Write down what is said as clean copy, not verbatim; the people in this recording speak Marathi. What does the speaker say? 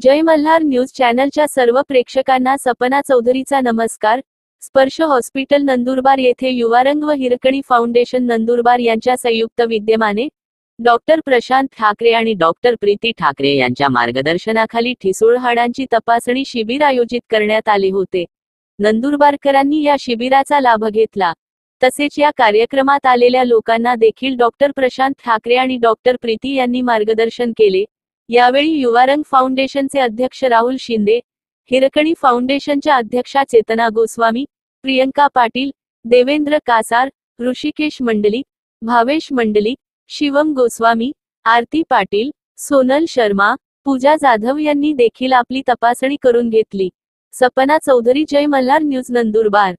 जय मल्हार न्यूज चॅनलच्या सर्व प्रेक्षकांना सपना चौधरीचा नमस्कार। स्पर्श हॉस्पिटल नंदुरबार येथे युवारंग व हिरकणी फाउंडेशन नंदुरबार यांच्या संयुक्त विद्यमाने डॉक्टर प्रशांत ठाकरे आणि डॉक्टर प्रीती ठाकरे यांच्या मार्गदर्शनाखाली ठिसूळ हाडांची तपासणी शिबिर आयोजित करण्यात आले होते। नंदुरबारकरांनी या शिबिराचा लाभ घेतला। तसेच या कार्यक्रमात आलेल्या लोकांना देखील डॉक्टर प्रशांत ठाकरे आणि डॉक्टर प्रीती यांनी मार्गदर्शन केले। यावेळी युवारंग फाउंडेशनचे अध्यक्ष राहुल शिंदे, हिरकणी फाउंडेशनच्या अध्यक्षा चेतना गोस्वामी, प्रियंका पाटील, देवेंद्र कासार, ऋषिकेश मंडलिक, भावेश मंडलिक, शिवम गोस्वामी, आरती पाटील, सोनल शर्मा, पूजा जाधव यांनी देखील आपली तपासणी करून घेतली। सपना चौधरी, जय मल्हार न्यूज, नंदुरबार।